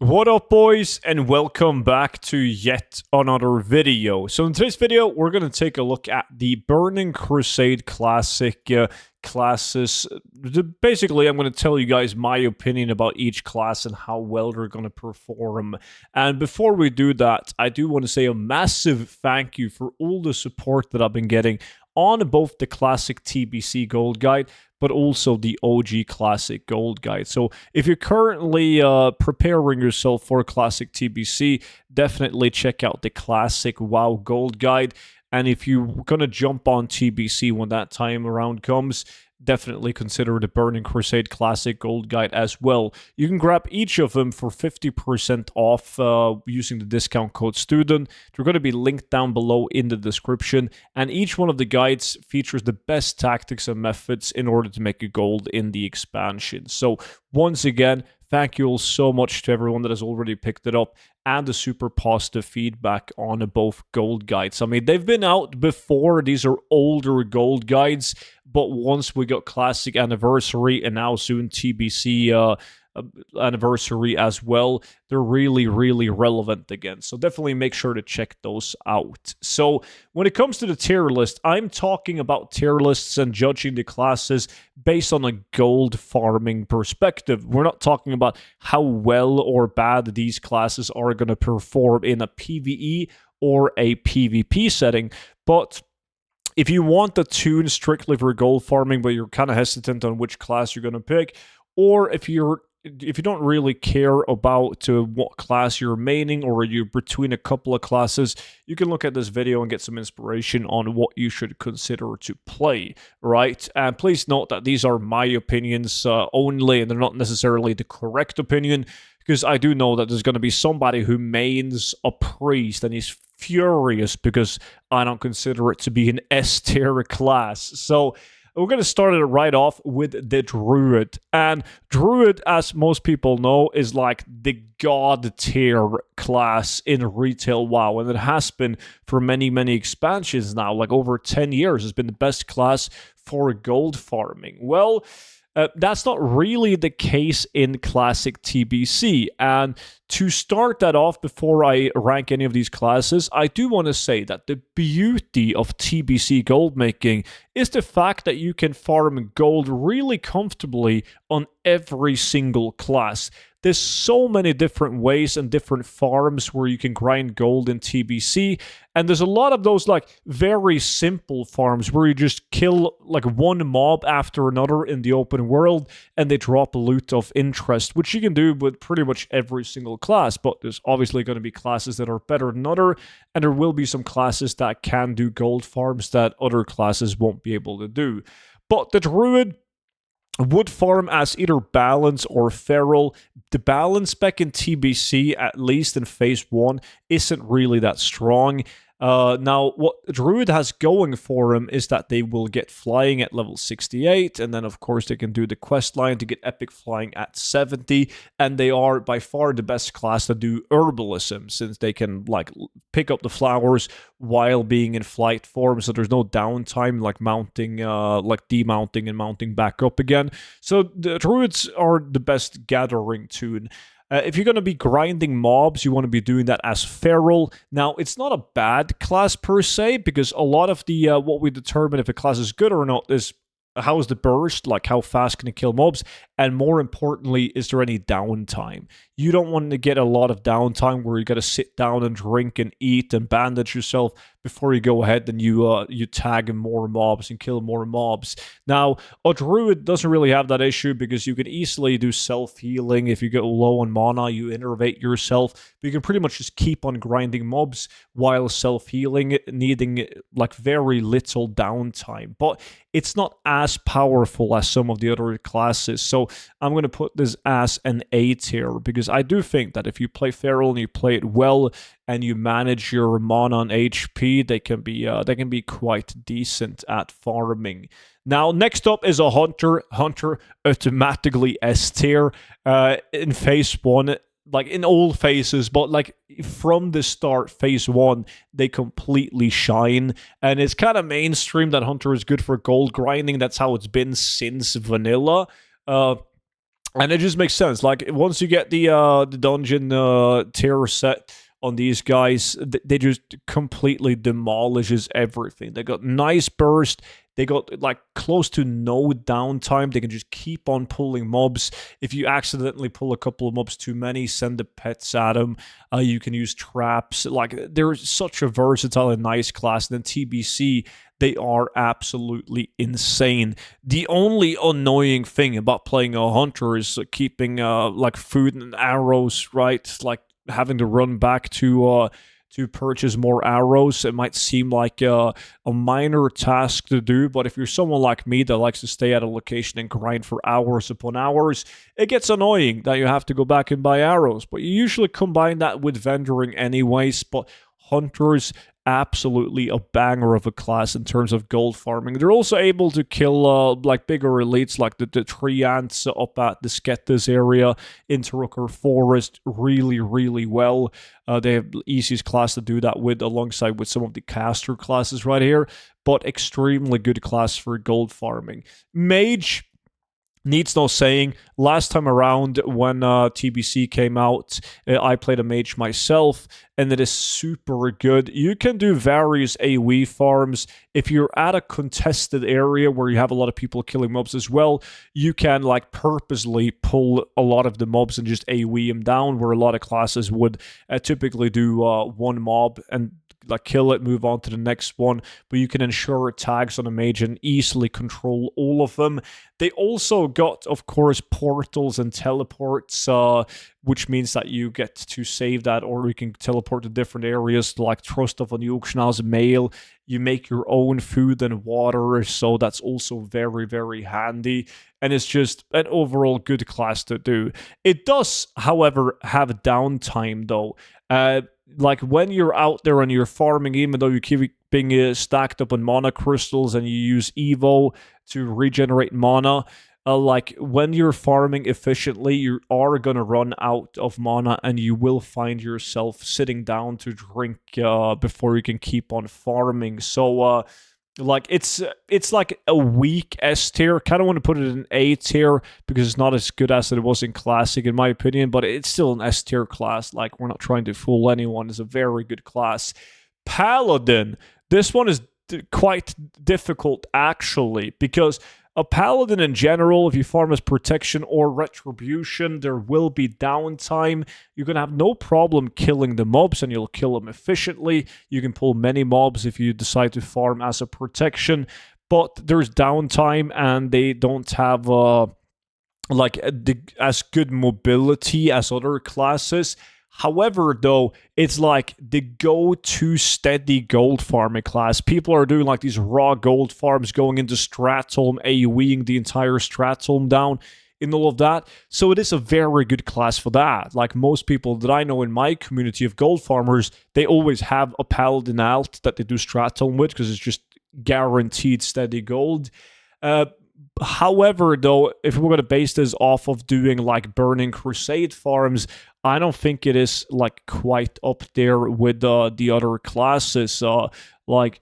What up, boys, and welcome back to yet another video. So in today's video, we're going to take a look at the Burning Crusade Classic classes. Basically, I'm going to tell you guys my opinion about each class and how well they're going to perform. And before we do that, I do want to say a massive thank you for all the support that I've been getting on both the Classic TBC Gold Guide, but also the OG Classic Gold Guide. So if you're currently preparing yourself for Classic TBC, definitely check out the Classic WoW Gold Guide. And if you're going to jump on TBC when that time around comes, definitely consider the Burning Crusade Classic Gold Guide as well. You can grab each of them for 50% off using the discount code STUDENT. They're going to be linked down below in the description, and each one of the guides features the best tactics and methods in order to make a gold in the expansion. So once again, thank you all so much to everyone that has already picked it up and the super positive feedback on both gold guides. I mean, they've been out before. These are older gold guides, but once we got Classic Anniversary and now soon TBC Anniversary as well, they're really, really relevant again. So definitely make sure to check those out. So when it comes to the tier list, I'm talking about tier lists and judging the classes based on a gold farming perspective. We're not talking about how well or bad these classes are going to perform in a PvE or a PvP setting, but if you want to tune strictly for gold farming, but you're kind of hesitant on which class you're going to pick, or if you don't really care about what class you're maining, or you're between a couple of classes, you can look at this video and get some inspiration on what you should consider to play, right? And please note that these are my opinions only, and they're not necessarily the correct opinion, because I do know that there's going to be somebody who mains a priest and he's furious because I don't consider it to be an S-tier class. So we're going to start it right off with the Druid. And Druid, as most people know, is like the god tier class in retail WoW. And it has been for many, many expansions now. Like over 10 years, it's been the best class for gold farming. Well, that's not really the case in Classic TBC. And to start that off, before I rank any of these classes, I do want to say that the beauty of TBC gold making is the fact that you can farm gold really comfortably on every single class. There's so many different ways and different farms where you can grind gold in TBC, and there's a lot of those like very simple farms where you just kill like one mob after another in the open world and they drop loot of interest, which you can do with pretty much every single class. But there's obviously going to be classes that are better than other, and there will be some classes that can do gold farms that other classes won't be able to do. But the Druid would farm as either balance or feral. The balance spec in TBC, at least in phase 1, isn't really that strong. Now, what Druid has going for him is that they will get flying at level 68, and then of course they can do the quest line to get epic flying at 70, and they are by far the best class to do herbalism, since they can like pick up the flowers while being in flight form, so there's no downtime like mounting, like demounting and mounting back up again. So the Druids are the best gathering tune. If you're going to be grinding mobs, you want to be doing that as feral. Now, it's not a bad class per se, because a lot of the what we determine if a class is good or not is how is the burst, like how fast can it kill mobs, and more importantly, is there any downtime? You don't want to get a lot of downtime where you got to sit down and drink and eat and bandage yourself before you go ahead and you tag more mobs and kill more mobs. Now, a Druid doesn't really have that issue because you can easily do self-healing. If you get low on mana, you innervate yourself. But you can pretty much just keep on grinding mobs while self-healing, needing like very little downtime. But it's not as powerful as some of the other classes. So I'm going to put this as an A tier, because I do think that if you play Feral and you play it well and you manage your mana and HP, they can be quite decent at farming. Now, next up is a Hunter. Hunter automatically S tier in phase 1. Like in all phases, but like from the start, phase 1, they completely shine. And it's kind of mainstream that Hunter is good for gold grinding. That's how it's been since vanilla. And it just makes sense. Like once you get the dungeon tier set on these guys, they just completely demolishes everything. They got nice burst. They got like close to no downtime. They can just keep on pulling mobs. If you accidentally pull a couple of mobs too many, send the pets at them. You can use traps. Like they're such a versatile and nice class. And then TBC, they are absolutely insane. The only annoying thing about playing a hunter is keeping like food and arrows, right? Like having to run back to purchase more arrows. It might seem like a minor task to do, but if you're someone like me that likes to stay at a location and grind for hours upon hours, it gets annoying that you have to go back and buy arrows. But you usually combine that with vendoring anyways. But hunters, absolutely a banger of a class in terms of gold farming. They're also able to kill like bigger elites like the tree ants up at the Skettas area, Interrucker Forest, really well. They have the easiest class to do that with, alongside with some of the caster classes right here, but extremely good class for gold farming. Mage needs no saying. Last time around when TBC came out, I played a mage myself, and it is super good. You can do various AoE farms. If you're at a contested area where you have a lot of people killing mobs as well, you can like purposely pull a lot of the mobs and just AoE them down, where a lot of classes would typically do one mob and like kill it, move on to the next one, but you can ensure tags on a mage and easily control all of them. They also got, of course, portals and teleports, which means that you get to save that, or you can teleport to different areas, like Trostov on Yukshnaz Mail. You make your own food and water, so that's also very handy, and it's just an overall good class to do. It does, however, have downtime, though. Like when you're out there and you're farming, even though you keep being stacked up on mana crystals and you use Evo to regenerate mana, like when you're farming efficiently, you are going to run out of mana and you will find yourself sitting down to drink before you can keep on farming. So like it's like a weak S tier. Kind of want to put it in A tier because it's not as good as it was in Classic, in my opinion, but it's still an S tier class. Like, we're not trying to fool anyone. It's a very good class. Paladin. This one is quite difficult, actually, because a Paladin in general, if you farm as protection or retribution, there will be downtime. You're going to have no problem killing the mobs, and you'll kill them efficiently. You can pull many mobs if you decide to farm as a protection, but there's downtime, and they don't have as good mobility as other classes. However, though, it's like the go-to steady gold farming class. People are doing like these raw gold farms, going into Stratholme, AoEing the entire Stratholme down in all of that. So it is a very good class for that. Like most people that I know in my community of gold farmers, they always have a Paladin alt that they do Stratholme with because it's just guaranteed steady gold. However, though, if we're going to base this off of doing like Burning Crusade farms, I don't think it is like quite up there with the other classes. Like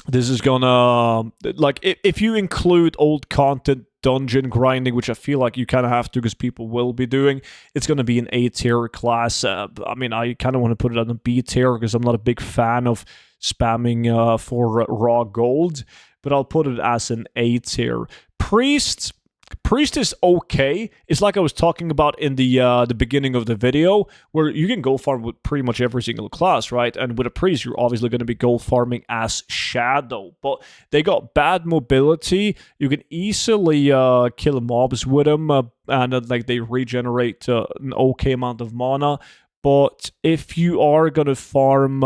this is gonna, like if you include old content, dungeon grinding, which I feel like you kind of have to because people will be doing, it's going to be an A tier class. I mean, I kind of want to put it on a B tier because I'm not a big fan of spamming for raw gold, but I'll put it as an A tier. Priest is okay. It's like I was talking about in the beginning of the video, where you can go farm with pretty much every single class, right? And with a priest, you're obviously going to be gold farming as Shadow, but they got bad mobility. You can easily kill mobs with them, and like they regenerate an okay amount of mana. But if you are going to farm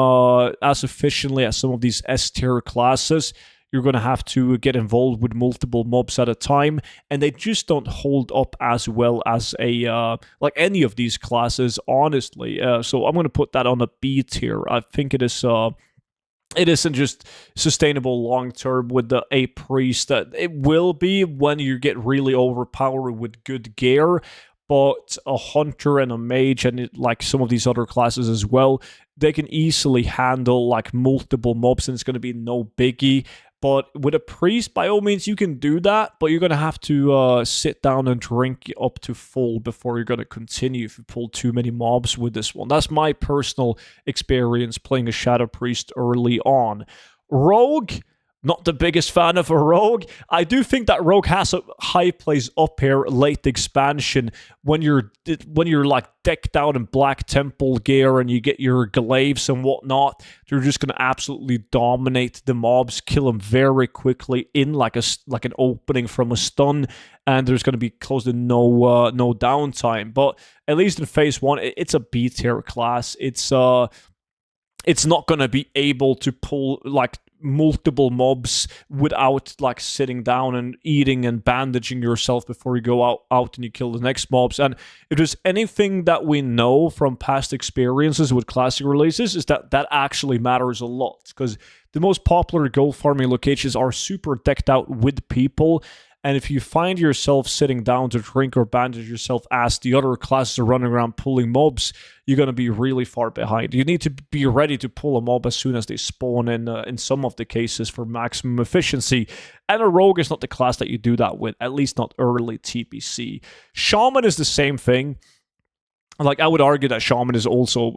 as efficiently as some of these S tier classes, you're going to have to get involved with multiple mobs at a time, and they just don't hold up as well as like any of these classes, honestly. So I'm going to put that on a B tier. I think it isn't just sustainable long term with the A priest. It will be when you get really overpowered with good gear, but a hunter and a mage and like some of these other classes as well, they can easily handle like multiple mobs, and it's going to be no biggie. But with a priest, by all means, you can do that, but you're going to have to sit down and drink up to full before you're going to continue if you pull too many mobs with this one. That's my personal experience playing a Shadow Priest early on. Rogue, not the biggest fan of a Rogue. I do think that Rogue has a high place up here late expansion when you're like decked out in Black Temple gear and you get your glaives and whatnot. You're just going to absolutely dominate the mobs, kill them very quickly in like an opening from a stun, and there's going to be close to no downtime. But at least in phase 1, it's a B tier class. It's not going to be able to pull like multiple mobs without like sitting down and eating and bandaging yourself before you go out and you kill the next mobs. And if there's anything that we know from past experiences with classic releases, is that actually matters a lot, because the most popular gold farming locations are super decked out with people. And if you find yourself sitting down to drink or bandage yourself as the other classes are running around pulling mobs, you're going to be really far behind. You need to be ready to pull a mob as soon as they spawn in some of the cases for maximum efficiency. And a rogue is not the class that you do that with, at least not early TBC. Shaman is the same thing. Like, I would argue that Shaman is also,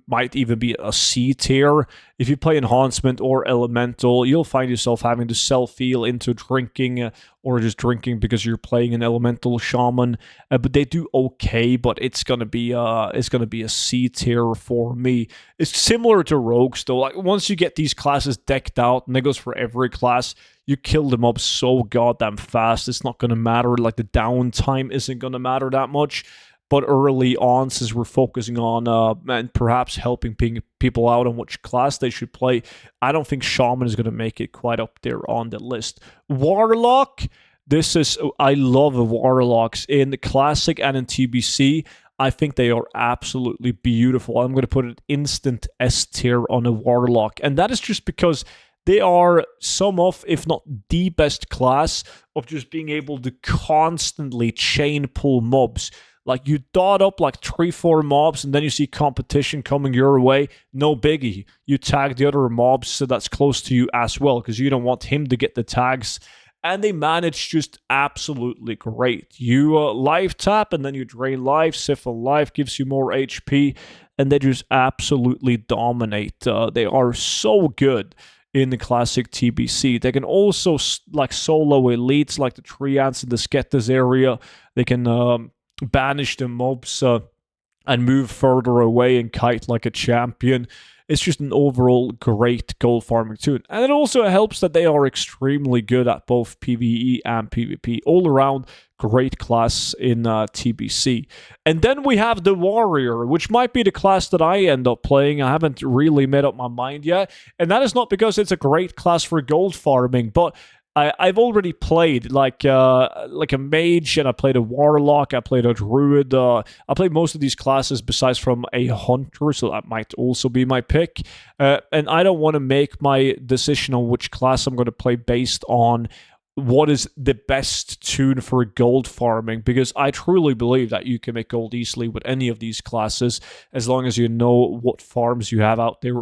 might even be a C tier. If you play Enhancement or Elemental, you'll find yourself having to self-heal into drinking, or just drinking because you're playing an Elemental Shaman. But they do okay, but it's gonna be a C tier for me. It's similar to Rogues though. Like, once you get these classes decked out, and that goes for every class, you kill them up so goddamn fast. It's not gonna matter. Like, the downtime isn't gonna matter that much. But early on, since we're focusing on and perhaps helping people out on which class they should play, I don't think Shaman is going to make it quite up there on the list. Warlock, I love the Warlocks in the Classic and in TBC. I think they are absolutely beautiful. I'm going to put an instant S tier on a Warlock. And that is just because they are some of, if not the best class of just being able to constantly chain pull mobs. Like, you dot up like 3-4 mobs, and then you see competition coming your way. No biggie. You tag the other mobs so that's close to you as well, because you don't want him to get the tags. And they manage just absolutely great. You life tap, and then you drain life. Siphon life gives you more HP, and they just absolutely dominate. They are so good in the Classic TBC. They can also like solo elites, like the Treants in the Skettas area. They can banish the mobs and move further away and kite like a champion. It's just an overall great gold farming tool. And it also helps that they are extremely good at both PvE and PvP. All around, great class in TBC. And then we have the Warrior, which might be the class that I end up playing. I haven't really made up my mind yet. And that is not because it's a great class for gold farming, but I've already played like a Mage, and I played a Warlock, I played a Druid. I played most of these classes besides from a Hunter, so that might also be my pick. And I don't want to make my decision on which class I'm going to play based on what is the best tune for gold farming, because I truly believe that you can make gold easily with any of these classes as long as you know what farms you have out there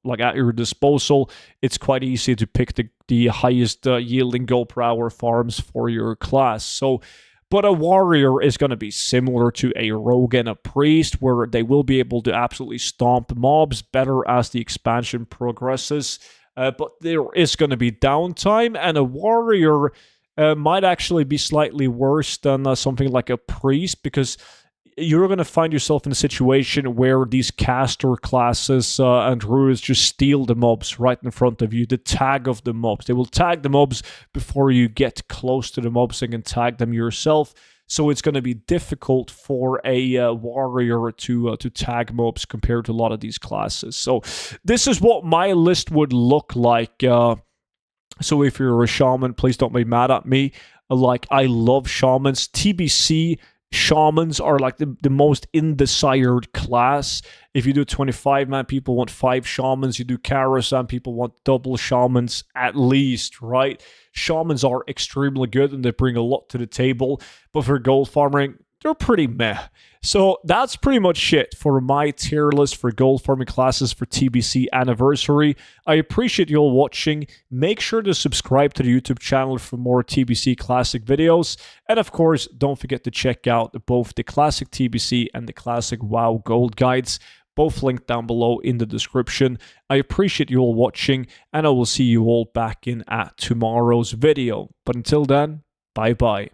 like at your disposal. It's quite easy to pick the highest yielding gold per hour farms for your class. So, but a Warrior is going to be similar to a Rogue and a Priest, where they will be able to absolutely stomp mobs better as the expansion progresses. But there is going to be downtime, and a Warrior might actually be slightly worse than something like a Priest, because you're going to find yourself in a situation where these caster classes and Druids just steal the mobs right in front of you, the tag of the mobs. They will tag the mobs before you get close to the mobs and can tag them yourself. So it's going to be difficult for a Warrior to tag mobs compared to a lot of these classes. So this is what my list would look like. So if you're a Shaman, please don't be mad at me. Like, I love Shamans. TBC Shamans are like the most indesired class. If you do 25-man, people want 5 Shamans. You do Karasan, people want double Shamans at least, right? Shamans are extremely good, and they bring a lot to the table. But for gold farming, they're pretty meh. So that's pretty much it for my tier list for gold farming classes for TBC anniversary. I appreciate you all watching. Make sure to subscribe to the YouTube channel for more TBC classic videos. And of course, don't forget to check out both the classic TBC and the classic WoW gold guides. Both linked down below in the description. I appreciate you all watching, and I will see you all back in at tomorrow's video. But until then, bye bye.